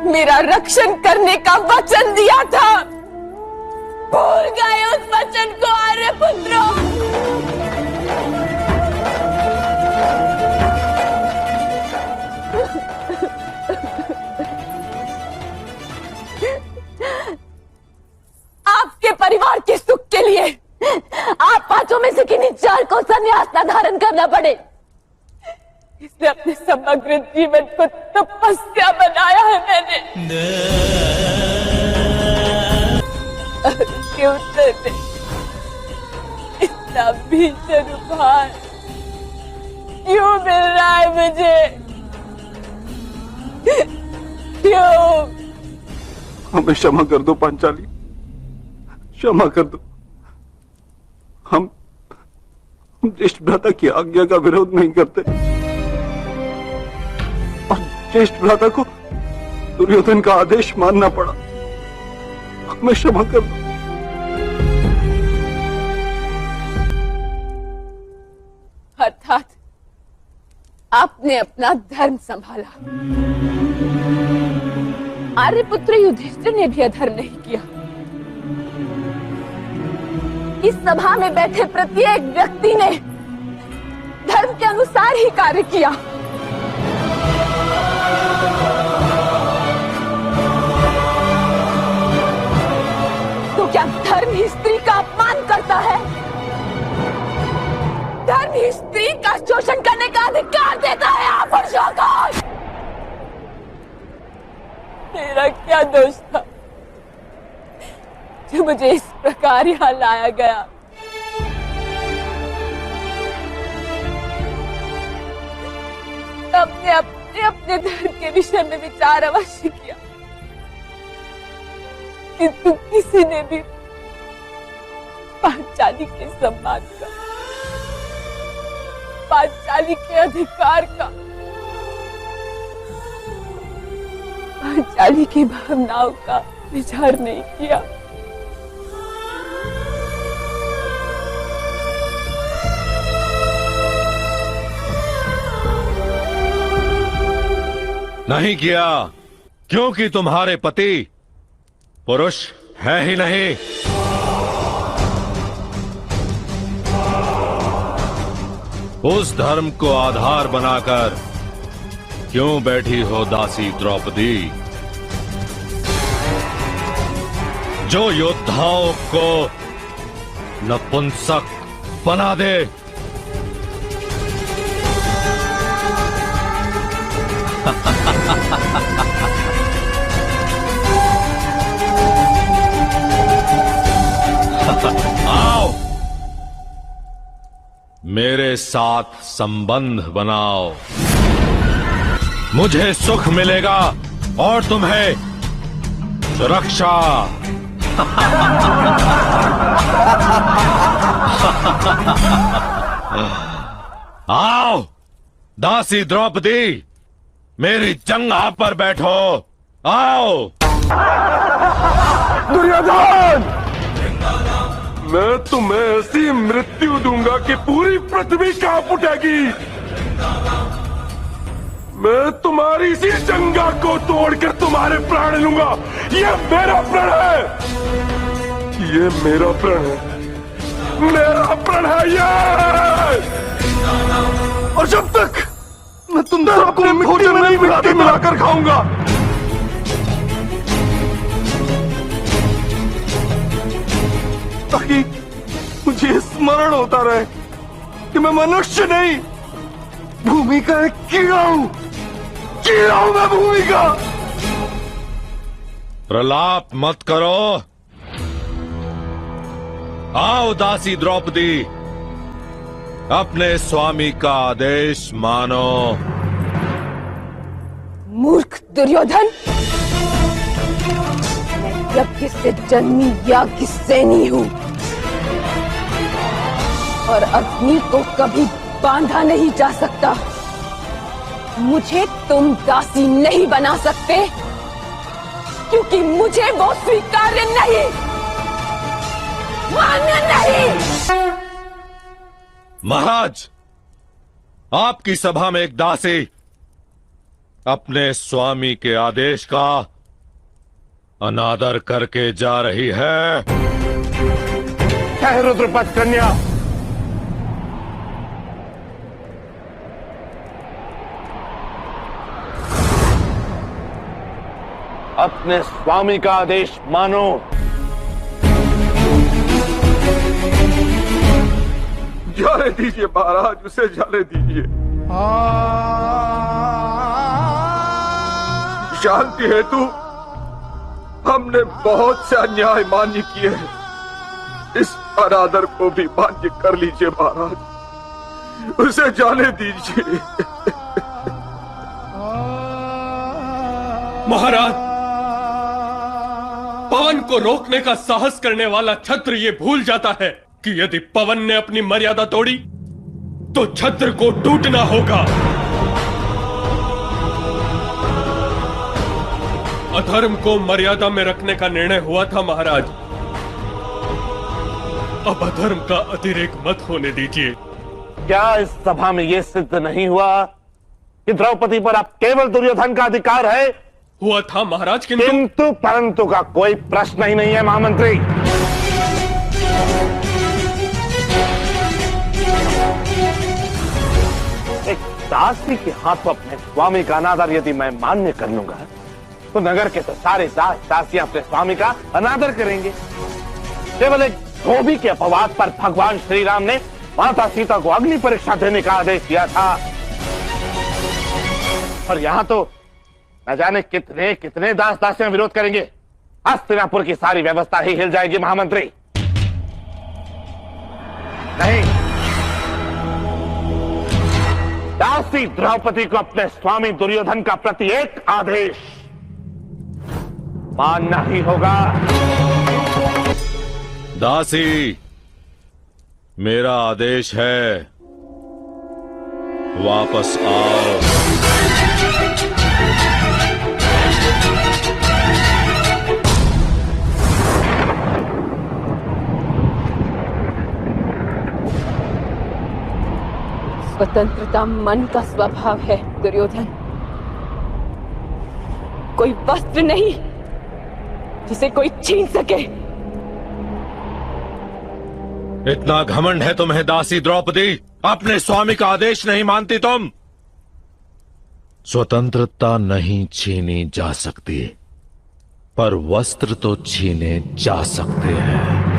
मेरा रक्षण करने का वचन दिया था। भूल गए उस वचन को आर्यपुत्रों। आपके परिवार के सुख के लिए आप पांचों में से किन्हीं चार को संन्यास न धारण करना पड़े, इसलिए अपने समग्र जीवन को तपस्या बनाया है मैंने। के उत्तर में इतना भीषण उपहार क्यों मिल रहा है मुझे? क्यों? हमें क्षमा कर दो पांचाली, क्षमा कर दो। हम ज्येष्ठ भ्राता की आज्ञा का विरोध नहीं करते और ज्येष्ठ भ्राता को दुर्योधन का आदेश मानना पड़ा। हमें क्षमा कर दो। अर्थात आपने अपना धर्म संभाला। आर्यपुत्र युधिष्ठिर ने भी अधर्म नहीं किया। इस सभा में बैठे प्रत्येक व्यक्ति ने धर्म के अनुसार ही कार्य किया। तो क्या धर्म ही स्त्री का अपमान करता है? धर्म ही स्त्री का शोषण करने का अधिकार देता है आप पुरुषों को? मेरा क्या दोष था जो मुझे इस प्रकार यहाँ लाया गया? अपने अपने अपने धर्म के विषय में विचार अवश्य किया, किंतु किसी ने भी पांचाली के सम्मान का, पांचाली के अधिकार का, पांचाली की भावनाओं का विचार नहीं किया। नहीं किया, क्योंकि तुम्हारे पति पुरुष है ही नहीं। उस धर्म को आधार बनाकर क्यों बैठी हो दासी द्रौपदी, जो योद्धाओं को नपुंसक बना दे। आओ, मेरे साथ संबंध बनाओ। मुझे सुख मिलेगा और तुम्हें सुरक्षा। आओ दासी द्रौपदी, मेरी जंघा पर बैठो। आओ। दुर्योधन, मैं तुम्हें ऐसी मृत्यु दूंगा कि पूरी पृथ्वी कांप उठेगी। मैं तुम्हारी इसी जंघा को तोड़कर तुम्हारे प्राण लूंगा। ये मेरा प्रण है, ये मेरा प्रण है, मेरा प्रण है ये। और जब तक मैं तुम सबको मिट्टी में नहीं मिलाकर खाऊंगा। ताकि मुझे स्मरण होता रहे कि मैं मनुष्य नहीं, भूमि का एक कीड़ा हूं। कीड़ा हूं मैं भूमि का। प्रलाप मत करो। आओ दासी द्रौपदी, अपने स्वामी का आदेश मानो। मूर्ख दुर्योधन, यज्ञ से जन्मी याज्ञ सैनी हूं और अग्नि को कभी बांधा नहीं जा सकता। मुझे तुम दासी नहीं बना सकते, क्योंकि मुझे वो स्वीकार्य नहीं, मान्य नहीं। महाराज, आपकी सभा में एक दासी अपने स्वामी के आदेश का अनादर करके जा रही है। क्या है रुद्रपद कन्या? अपने स्वामी का आदेश मानो। जाने दीजिए महाराज, उसे जाने दीजिए। शांति हेतु हमने बहुत से अन्याय मान्य किए हैं, इस अनादर को भी मान्य कर लीजिए महाराज, उसे जाने दीजिए। महाराज, पवन को रोकने का साहस करने वाला छत्र ये भूल जाता है कि यदि पवन ने अपनी मर्यादा तोड़ी तो छत्र को टूटना होगा। अधर्म को मर्यादा में रखने का निर्णय हुआ था महाराज, अब अधर्म का अतिरेक मत होने दीजिए। क्या इस सभा में यह सिद्ध नहीं हुआ कि द्रौपदी पर अब केवल दुर्योधन का अधिकार है? हुआ था महाराज, किंतु परंतु का कोई प्रश्न ही नहीं है महामंत्री। एक दासी के हाथों अपने स्वामी का अनादर यदि मैं मान्य कर लूंगा तो नगर के तो सारे दास दासियां अपने स्वामी का अनादर करेंगे। केवल एक धोबी के अपवाद पर भगवान श्री राम ने माता सीता को अग्नि परीक्षा देने का आदेश दिया था, और यहां तो न जाने कितने कितने दास दासियां विरोध करेंगे। हस्तिनापुर की सारी व्यवस्था ही हिल जाएगी महामंत्री। नहीं, दासी द्रौपदी को अपने स्वामी दुर्योधन का प्रति एक आदेश मानना ही होगा। दासी, मेरा आदेश है, वापस आओ। स्वतंत्रता मन का स्वभाव है दुर्योधन, कोई वस्त्र नहीं जिसे कोई छीन सके। इतना घमंड है तुम्हें दासी द्रौपदी, अपने स्वामी का आदेश नहीं मानती तुम। स्वतंत्रता नहीं छीनी जा सकती, पर वस्त्र तो छीने जा सकते हैं।